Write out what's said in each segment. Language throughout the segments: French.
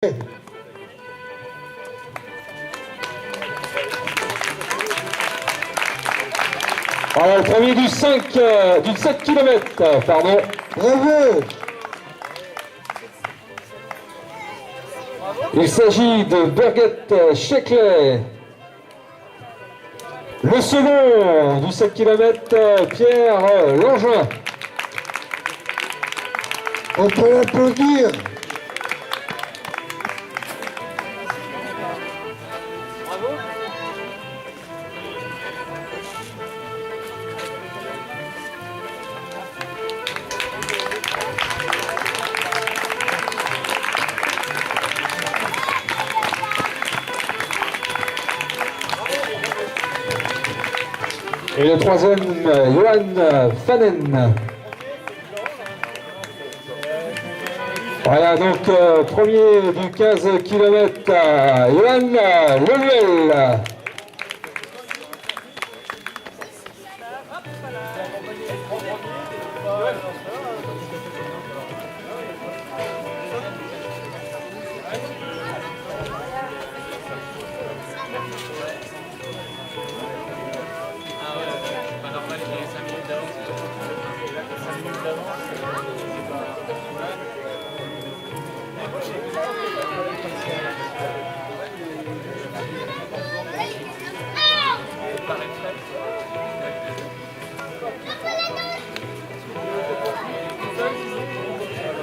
Alors, le premier du 7 km, pardon. Bravo! Il s'agit de Birgit Sheckley. Le second du 7 km, Pierre Langin. On peut l'applaudir. Et le troisième, Johan Fanen. Voilà donc premier du 15 km, Johan Leluel.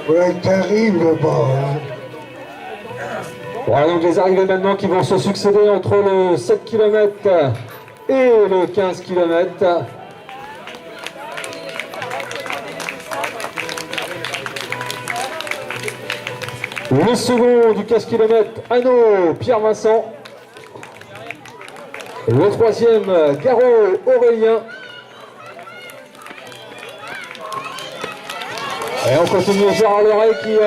Ouais, t'arrives là-bas. Voilà donc les arrivées maintenant qui vont se succéder entre le 7 km et le 15 km. Le second du 15 km, Anneau, Pierre Vincent. Le troisième, Garot, Aurélien. Et on continue Gérard Leray qui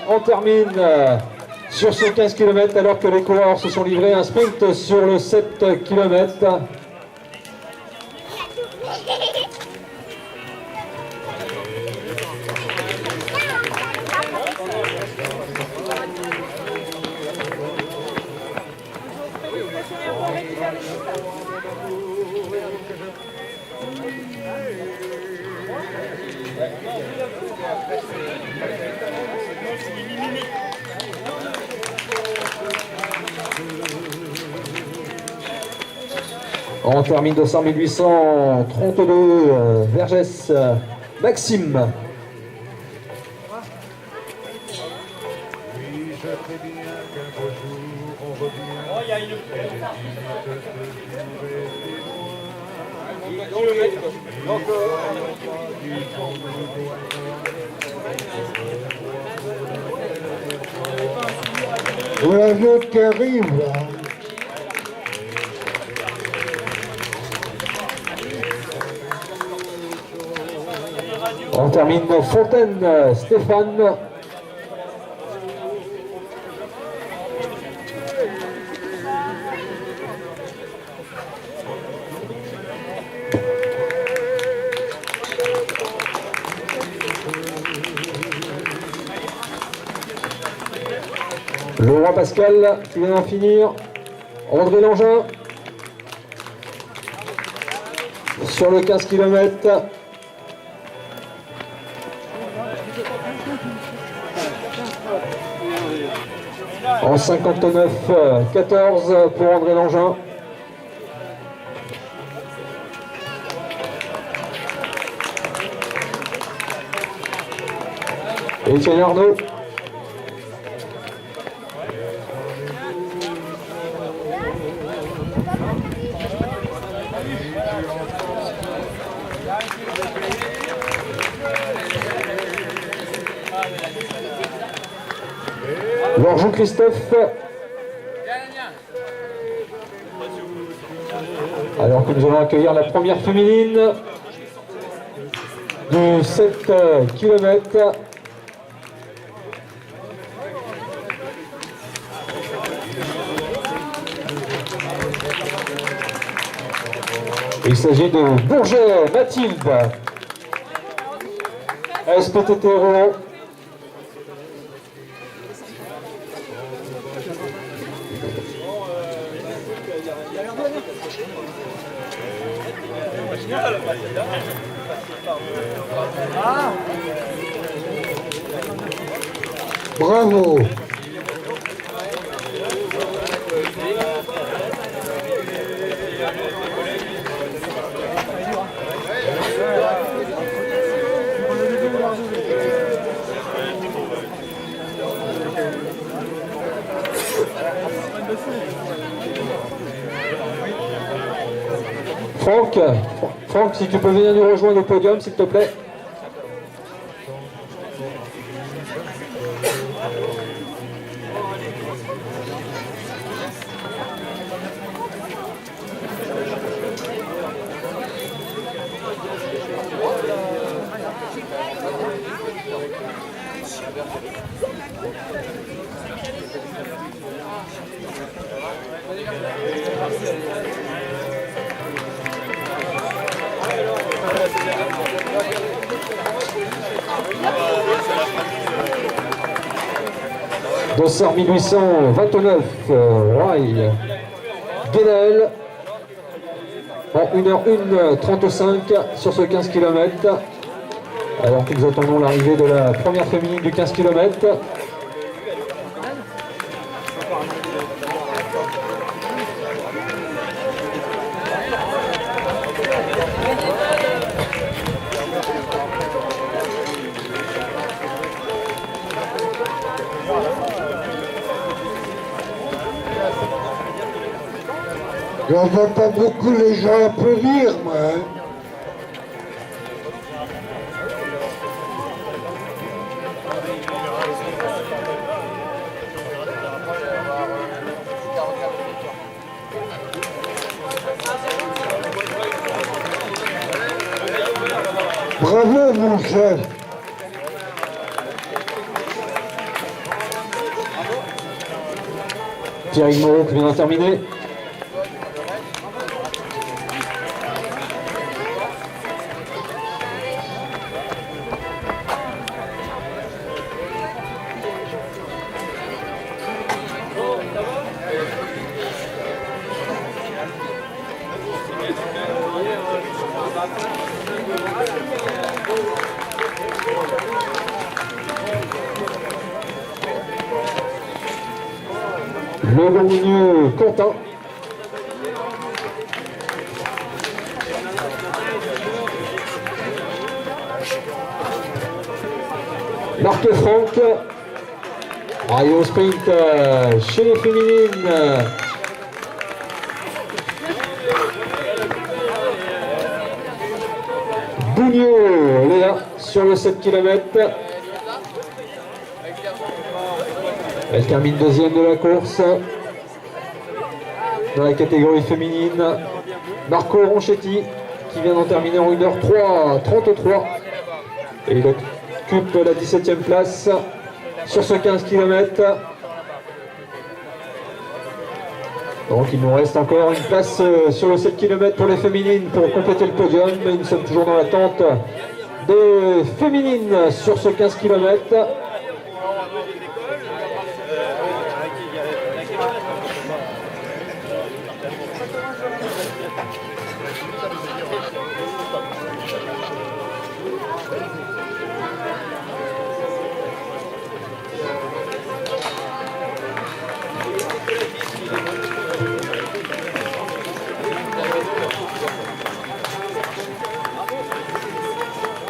en termine sur ce 15 km alors que les coureurs se sont livrés un sprint sur le 7 km. On termine de 100 832, Vergès, Maxime. Voilà l'autre qui arrive là. On termine Fontaine, Stéphane. Laurent Pascal qui vient d'en finir. André Langin sur le 15 km. En 59-14 pour André Langin. Et Étienne Arnaud. Bonjour Christophe. Alors que nous allons accueillir la première féminine du 7 km. Il s'agit de Bourget Mathilde, SPTT Rouen. Bravo. Franck, si tu peux venir nous rejoindre au podium, s'il te plaît. Dossard 1829, Rail, Guénaël, en 1h01:35 sur ce 15 km. Alors que nous attendons l'arrivée de la première féminine du 15 km. J'entends pas beaucoup les gens applaudir, moi. Hein. Bravo, mon chef. Pierre Moreau qui vient de terminer. Le bon milieu, Quentin. Marc et Franck. Arrive au sprint chez les féminines. Bougnot, Léa, sur le 7 km. Elle termine deuxième de la course dans la catégorie féminine. Marco Ronchetti qui vient d'en terminer en 1h03:33 et il occupe la 17e place sur ce 15 km. Donc il nous reste encore une place sur le 7 km pour les féminines pour compléter le podium, mais nous sommes toujours dans l'attente des féminines sur ce 15 km.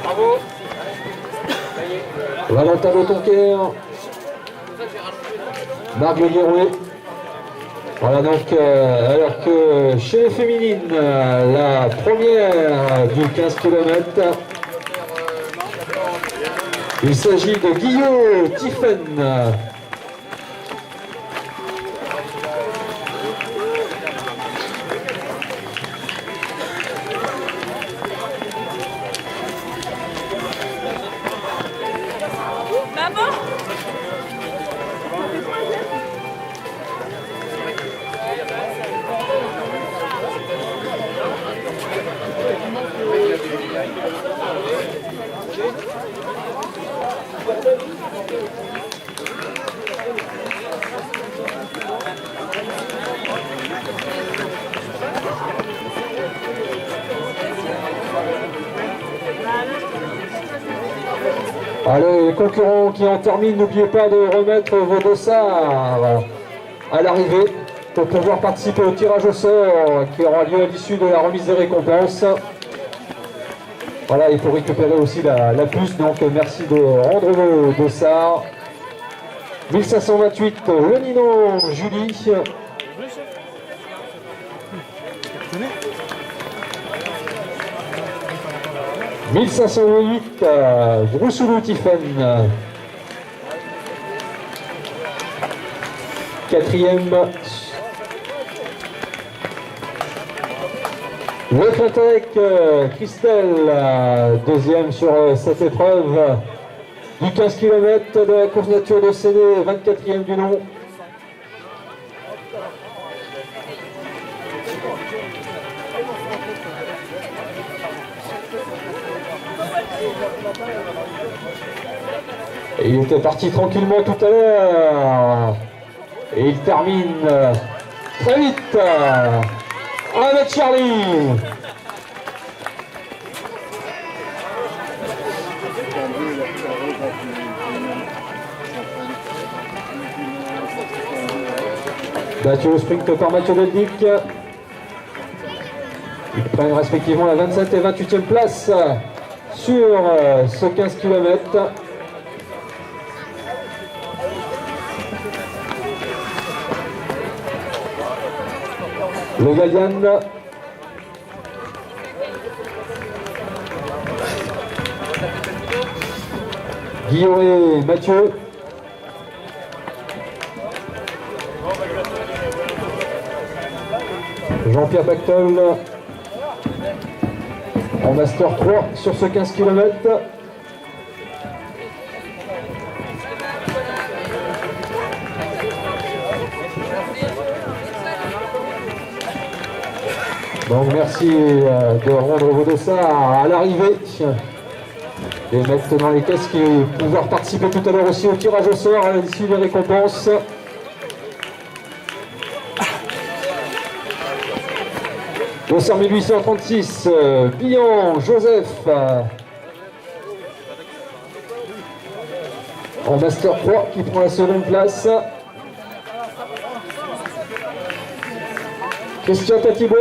Bravo. Valentin Letonquer, Marc Guérouet. Voilà donc, alors que chez les féminines, la première du 15 km, il s'agit de Guillaume Tiffen. Allez, les concurrents qui en terminent, n'oubliez pas de remettre vos dossards à l'arrivée pour pouvoir participer au tirage au sort qui aura lieu à l'issue de la remise des récompenses. Voilà, il faut récupérer aussi la puce, donc merci de rendre vos dossards. 1528, le Ninon, Julie. 1508, Broussoulou Tiffen. Quatrième, Le Fintech, Christelle, deuxième sur cette épreuve du 15 km de la course nature de Séné, 24e du nom. Et il était parti tranquillement tout à l'heure. Et il termine très vite avec Charlie. Battu au sprint par Mathieu Deldic. Ils prennent respectivement la 27e et 28e place sur ce 15 km. Le Galliane. Guillaume et Mathieu. Jean-Pierre Pactol en Master 3 sur ce 15 km. Donc merci de rendre vos dossards à l'arrivée et mettre dans les caisses qui vont pouvoir participer tout à l'heure aussi au tirage au sort à l'issue des récompenses. Dossard 1836, Billon, Joseph en Master 3 qui prend la seconde place. Christian Tatibot.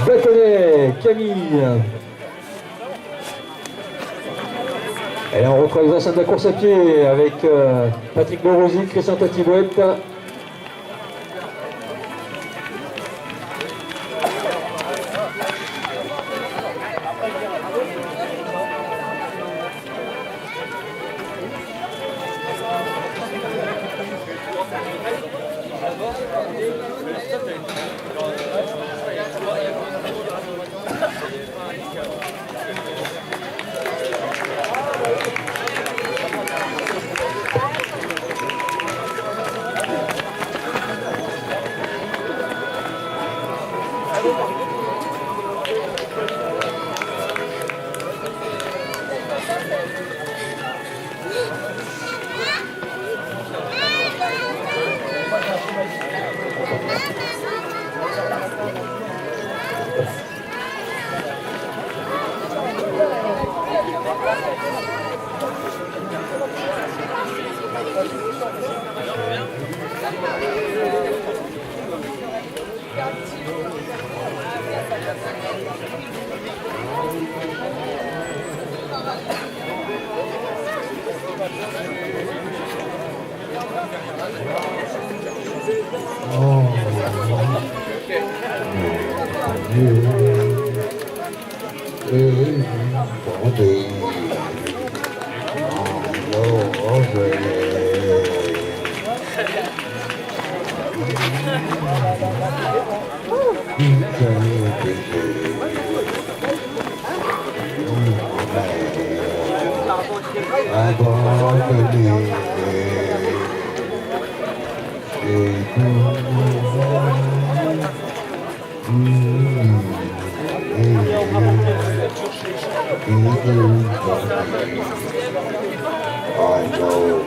Bâtonnet, Camille. Et là, on retrouve les anciens de la course à pied avec Patrick Morozzi, Christian Tatibouette. I know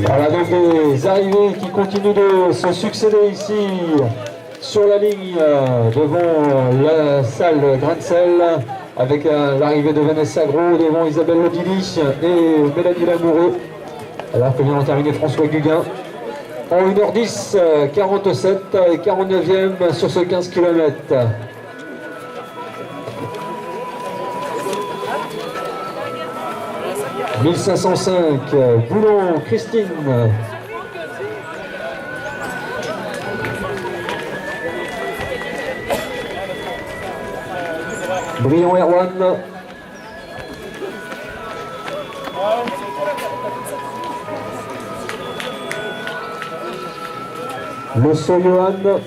Voilà donc des arrivées qui continuent de se succéder ici sur la ligne devant la salle Grancel avec l'arrivée de Vanessa Gros devant Isabelle Lodili et Mélanie Lamoureux, alors que vient de terminer François Guguin en 1h10, 47 et 49e sur ce 15 km. « 1505, Boulon, Christine. Briand Erwan. Le Johan.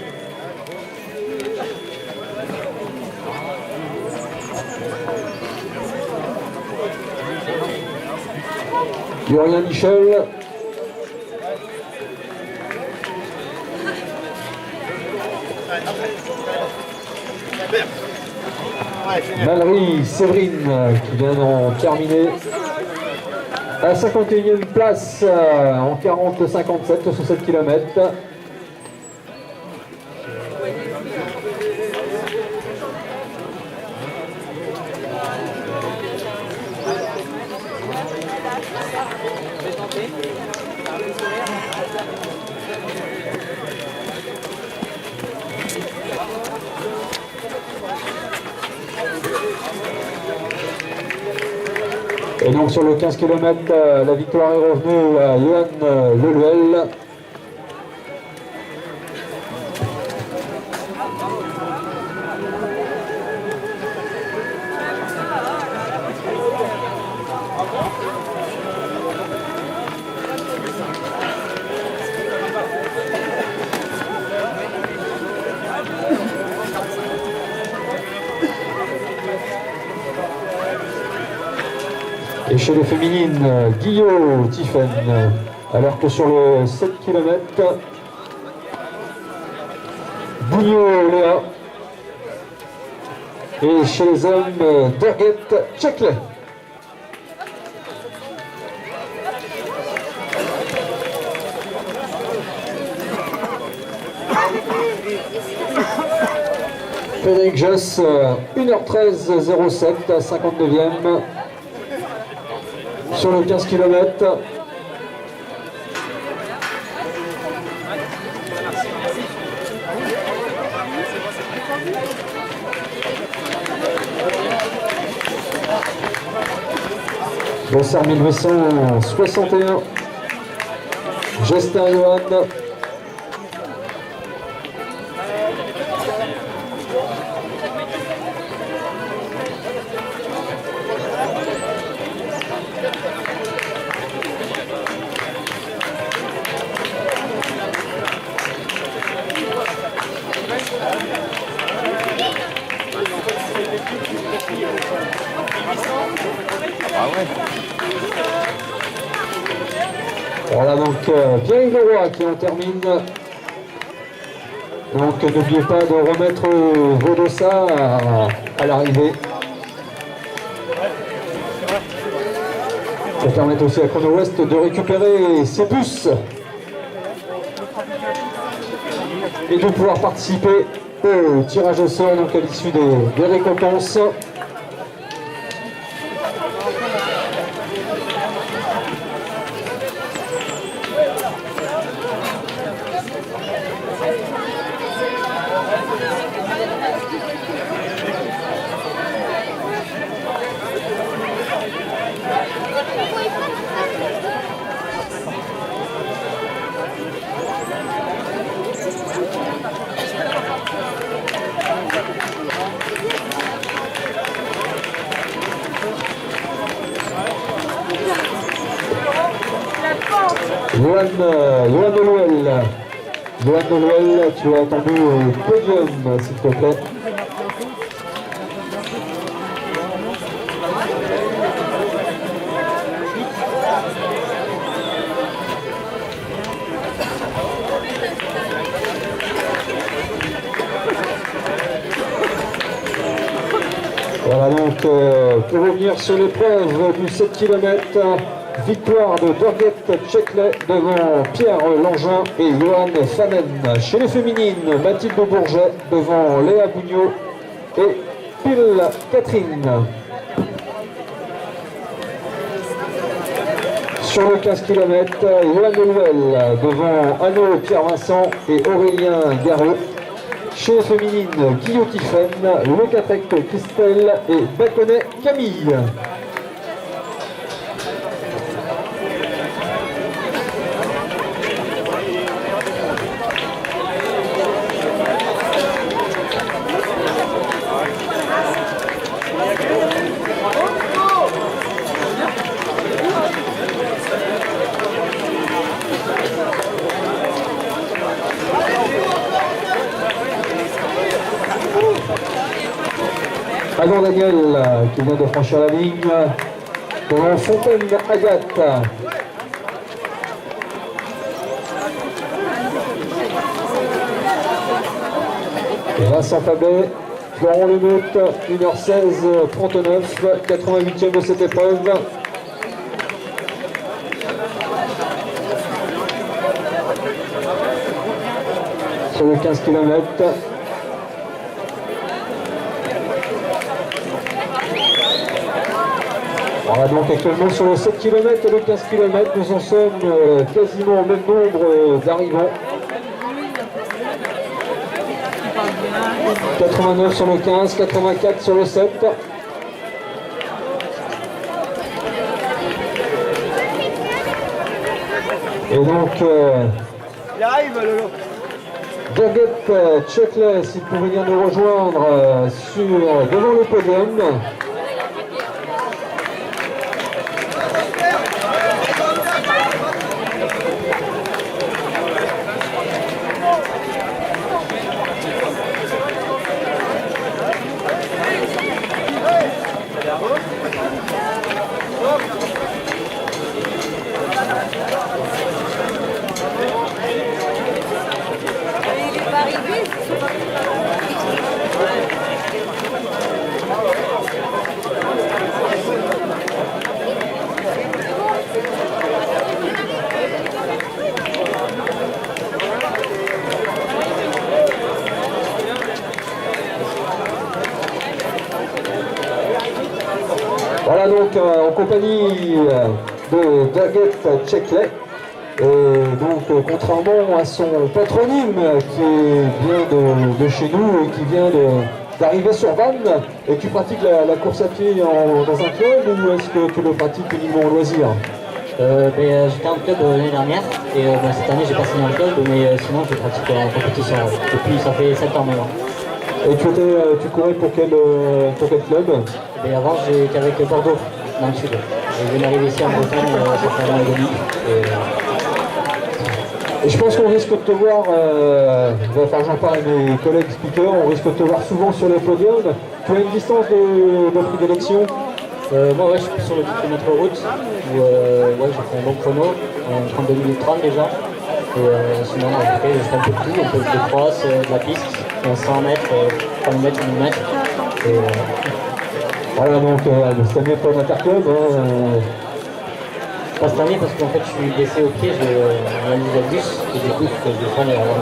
Urien Michel. Mallory Séverine qui vient d'en terminer à 51e place en 40-57 sur 7 km. Et donc sur le 15 km, la victoire est revenue à Johan Leluel. Et chez les féminines, Guillaume Tiffen, alors que sur le 7 km, Bougnot Léa. Et chez les hommes, Derget Tchekle. Frédéric Joss, 1h13 07 à 59e. Sur le 15 km. Bossard 1861. Justin Johan. Voilà donc Pierre Leroy qui en termine. Donc n'oubliez pas de remettre vos dossards à l'arrivée. Ça permet aussi à Chrono West de récupérer ses bus et de pouvoir participer au tirage au sort donc à l'issue des récompenses. Johan Leluel. Johan Leluel, tu as attendu au podium, s'il te plaît. Voilà donc, pour revenir sur l'épreuve du 7 km, victoire de Dorget Tchekle devant Pierre Langin et Johan Famen. Chez les féminines, Mathilde Bourget devant Léa Bougnot et Pile Catherine. Sur le 15 km, Johan Delouel devant Anno Pierre-Vincent et Aurélien Garot. Chez les féminines, Guillaume Tiffen, Le Catrec Christelle et Baconnet Camille. Adam Daniel qui vient de franchir la ligne devant Fontaine Agathe. Et Vincent Fabet, Florent Lemeute, 1h16, 39, 88e de cette épreuve. Sur le 15 km. Voilà, donc actuellement sur le 7 km et le 15 km, nous en sommes quasiment au même nombre d'arrivants. 89 sur le 15, 84 sur le 7. Et donc, Il arrive, Lolo. Dorget Tchekle, s'il pouvait venir nous rejoindre devant le podium. Voilà donc en compagnie de Dorget Tchekle. Et donc contrairement à son patronyme qui vient de chez nous et qui vient d'arriver sur Vannes, et tu pratiques la course à pied dans un club ou est-ce que tu le pratiques uniquement en loisir? J'étais en club l'année dernière et cette année j'ai pas signé en club, mais sinon je pratique en compétition depuis ça fait 7 ans maintenant. Et tu courais pour quel club? Et avant j'étais avec Bordeaux dans le sud. Je viens d'arriver ici en Bretagne pour faire un an et demi. Et je pense qu'on risque de te voir, j'en parle à mes collègues speakers, on risque de te voir souvent sur les podiums. Tu as une distance de prédilection? Moi je suis sur le 10 km route où j'ai fait un bon chrono, en 32 minutes 30 déjà. Et sinon après je fais un peu de tout, un peu de cross, de la piste, 100 mètres, 30 mètres, 1000 mètres. Voilà donc cette année pour l'Interclub. Pas cette année parce qu'en fait je suis blessé au pied, j'ai un valgus et du coup je vais prendre avant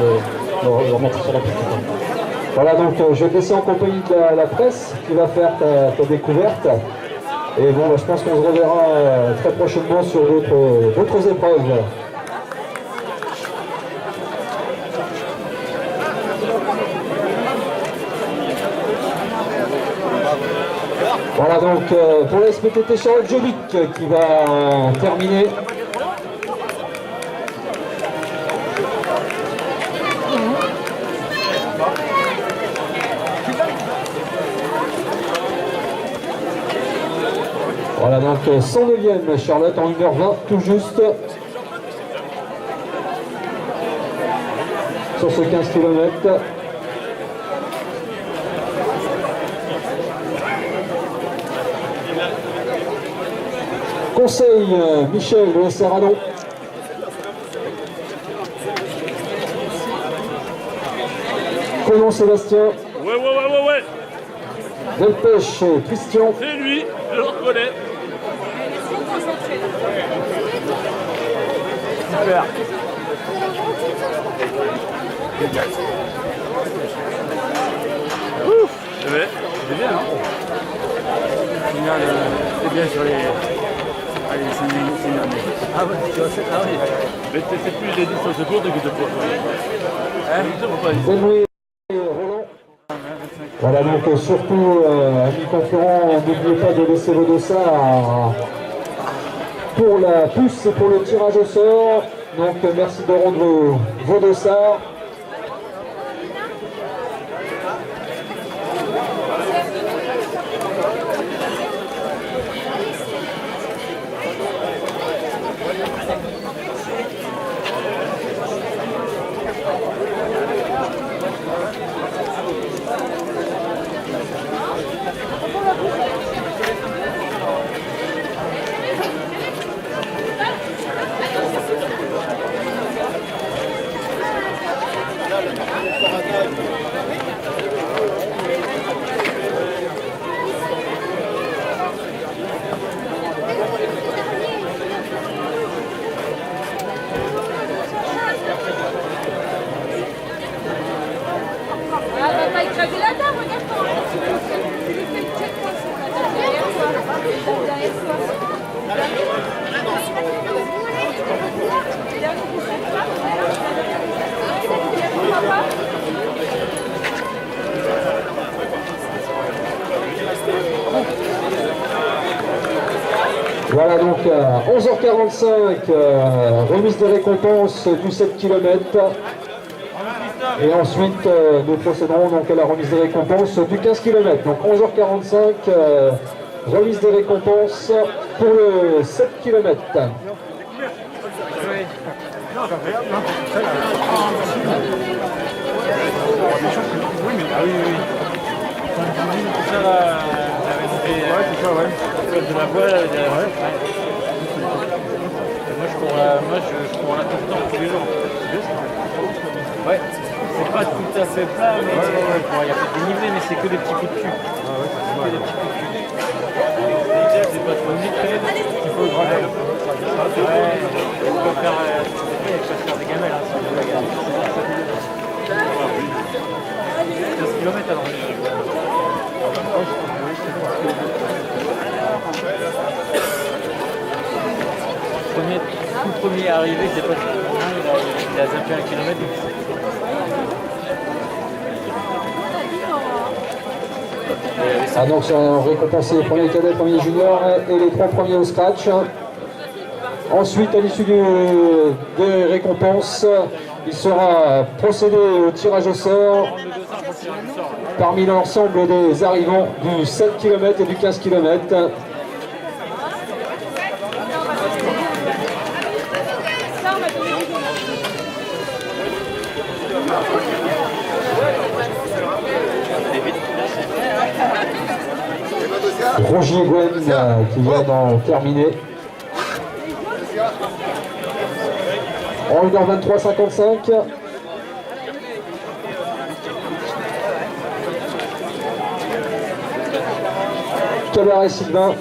de le remettre sur la piste. Voilà donc je vais te laisser en compagnie de la presse qui va faire ta découverte. Et bon, je pense qu'on se reverra très prochainement sur d'autres épreuves. Voilà donc pour la SPTT Charlotte Jovic qui va terminer. Voilà donc 109e Charlotte en 1h20 tout juste. Sur ce 15 km. Conseil Michel de Serrano. Colomb Sébastien. Ouais. Delpech Christian. C'est lui, je le reconnais. Super. Ouf. C'est bien, hein. C'est bien sur les... Allez, c'est une année. Ah ouais, tu vois, ah oui. Mais c'est plus les distances courtes que de courtes. Benoît et Roland. Voilà, donc surtout, amis concurrents, n'oubliez pas de laisser vos dossards pour la puce et pour le tirage au sort. Donc merci de rendre vos dossards. Voilà donc à 11h45, remise des récompenses du 7 km. Et ensuite nous procéderons donc à la remise des récompenses du 15 km. Donc 11h45, remise des récompenses pour le 7 km. De la voile, moi je cours là tout le temps, tous les jours. Ouais, c'est pas tout à fait plat, mais il y a pas de dénivelé, mais c'est que des petits coups de cul. Que des petits coups de cul. C'est pas trop vite, il faut le gravel. Ouais, on peut faire des gamelles, hein, sur les gamelles. 15 km alors. Tout premier arrivé, c'est pas il a zappé 1 km. Ah donc sont récompensés les premiers cadets, premiers juniors et les 3 premiers au scratch. Ensuite, à l'issue des récompenses, il sera procédé au tirage au sort parmi l'ensemble des arrivants du 7 km et du 15 km. Rogier Gwen qui vient d'en terminer. En 1h23,55. Cabaret Sylvain,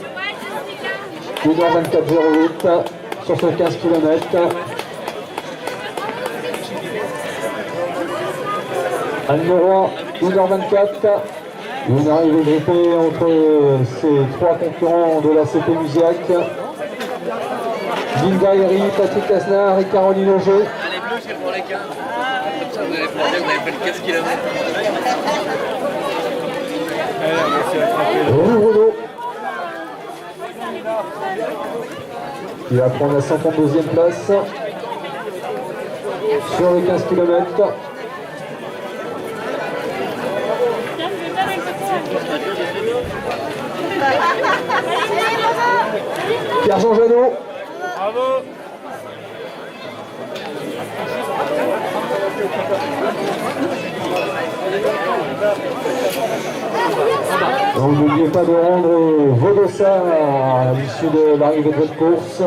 1h24,08 sur ce 15 km. Anne Leroy, 1h24. Une arrivée groupée entre ces 3 concurrents de la CP Musiac. Linda Herry, Patrick Asnard et Caroline Auger. Les bleus, c'est pour les 15. Comme ça, vous avez fait le 15 km. Bruno, qui va prendre la 132e place sur les 15 km. Pierre-Jean Janot. Bravo. Donc n'oubliez pas de rendre vos dossards à l'issue de l'arrivée de votre course.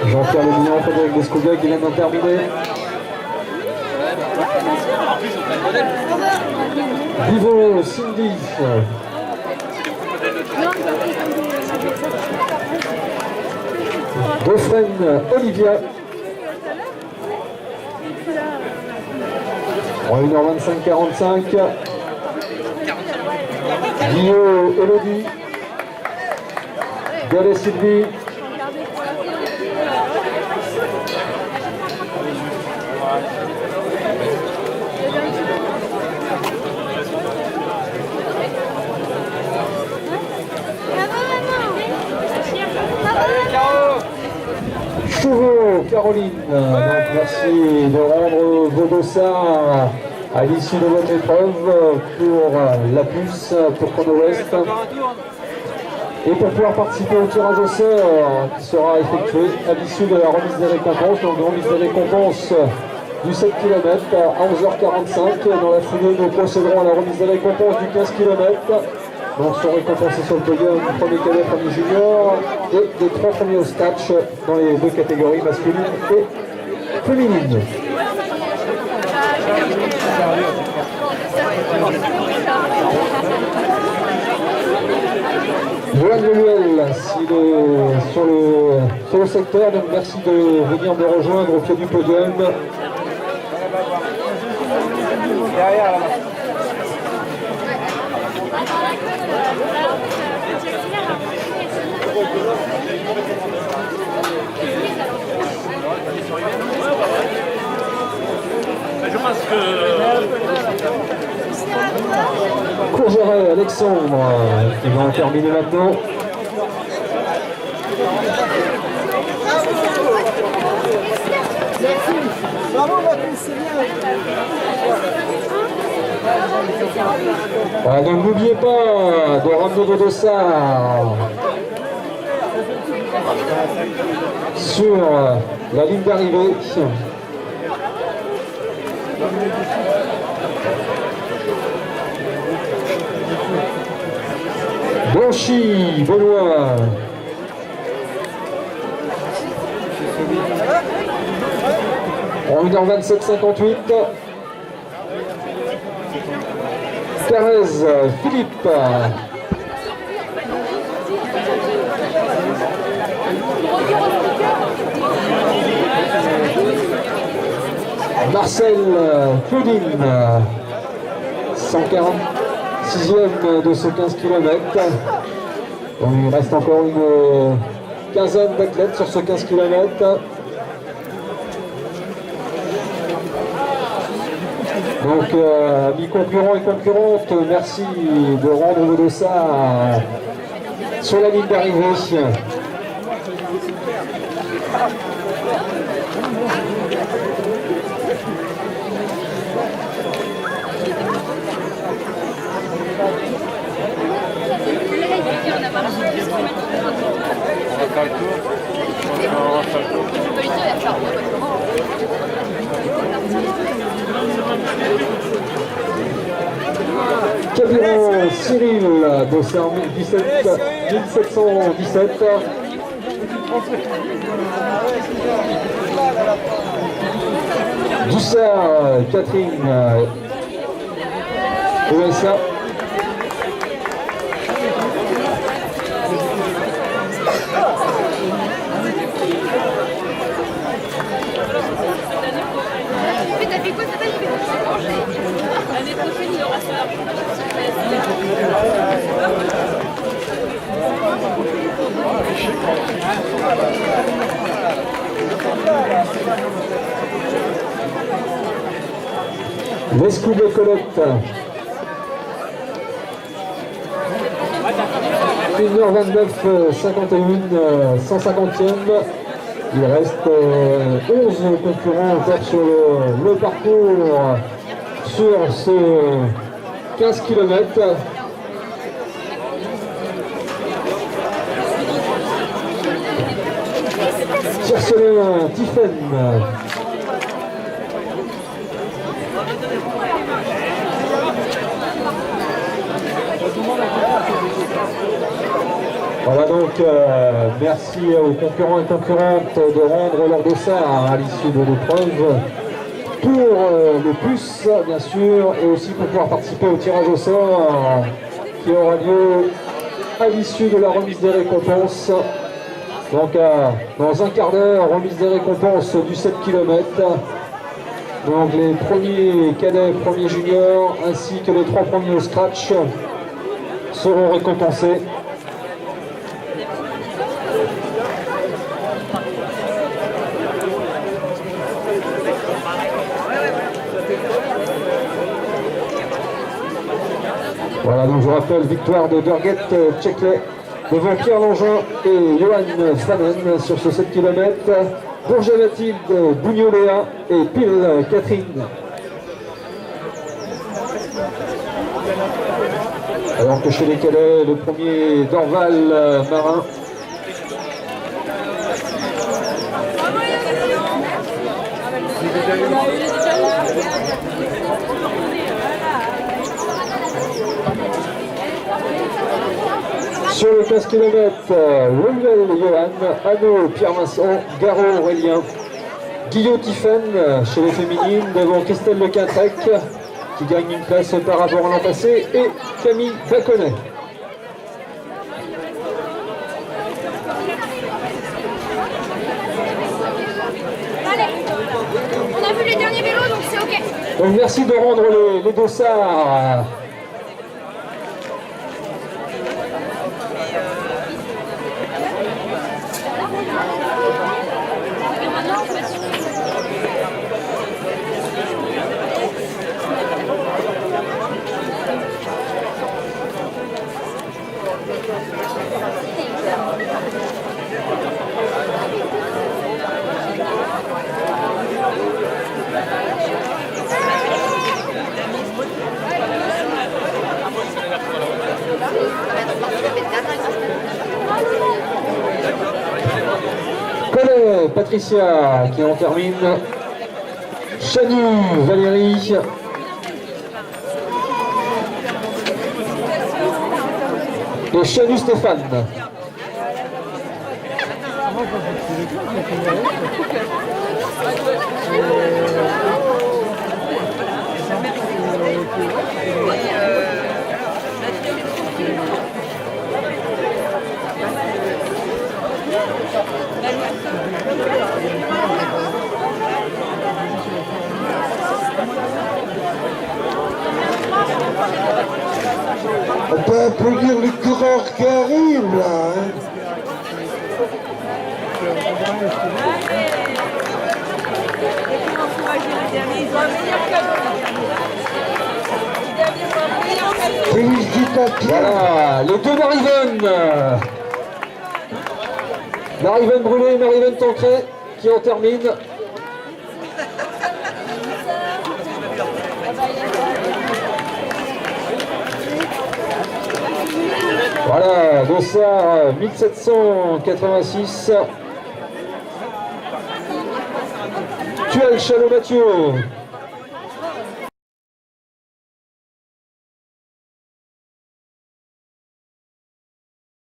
Jean-Pierre Lemillon, Frédéric Descoubet qui vient d'en terminer. Vivo Cindy. Gaufren Olivia. En 1h25-45. Guillaume Elodie. Gallet Sylvie. Chauveau, Caroline, donc merci de rendre vos dossards à l'issue de votre épreuve pour la puce pour Chrono West. Et pour pouvoir participer au tirage au sort qui sera effectué à l'issue de la remise des récompenses, donc remise des récompenses du 7 km à 11h45. Dans la foulée, nous procéderons à la remise des récompenses du 15 km. Donc sont récompensés sur le podium du premier cadet, premier junior et des 3 premiers au statch dans les 2 catégories masculines et féminines. Joanne Leluel, s'il est sur le secteur, donc merci de venir me rejoindre au pied du podium. Derrière, là. Je pense que... Courgeret Alexandre qui va en terminer maintenant. Ah, donc n'oubliez pas de ramener vos dossards sur la ligne d'arrivée. Blanchi, Benoît. En 1h27-58. Thérèse, Philippe. Marcel, Claudine. 146e de ce 15 km. Donc, il reste encore une quinzaine d'athlètes sur ce 15 km. Donc, amis concurrents et concurrentes, merci de rendre vos dossards sur la ligne d'arrivée. On va faire le tour. On va faire le tour. Cabiron Cyril, dossard 1717. Dussard Catherine, USA. L'année prochaine, il y aura ça. L'escoude de Colette. 1h29, 51, 150e. Il reste 11 concurrents encore sur le parcours sur ce 15 km. Tiercelin, Tiffen. Voilà donc, merci aux concurrents et concurrentes de rendre leur dossard à l'issue de l'épreuve. pour le plus, bien sûr, et aussi pour pouvoir participer au tirage au sort qui aura lieu à l'issue de la remise des récompenses. Donc dans un quart d'heure, remise des récompenses du 7 km. Donc les premiers cadets, premiers juniors, ainsi que les 3 premiers au scratch seront récompensés. Voilà, donc je rappelle, victoire de Birgit Tchekle devant Pierre Langin et Johan Fanen sur ce 7 km. Bourget Mathilde, Bougnoléa et Pile Catherine. Alors que chez les cadets, le premier Dorval Marin. Sur le 15 km, Ruel Johan, Anno Pierre-Vincent, Garot Aurélien, Guillaume Tiffen chez les féminines devant Christelle Le Quintrec qui gagne une place par rapport à l'an passé et Camille Baconnet. Allez, on a vu les derniers vélos donc c'est ok. Donc merci de rendre les dossards. Collet Patricia qui en termine. Chanu Valérie. Et Chanu Stéphane. On peut applaudir les coureurs qui arrivent là. Hein. Félicitations. Voilà, les deux Mariven. Mariven Brûlé et Mariven Tancret qui en terminent. Voilà, dossard 1786. Tuel Chalot Mathieu.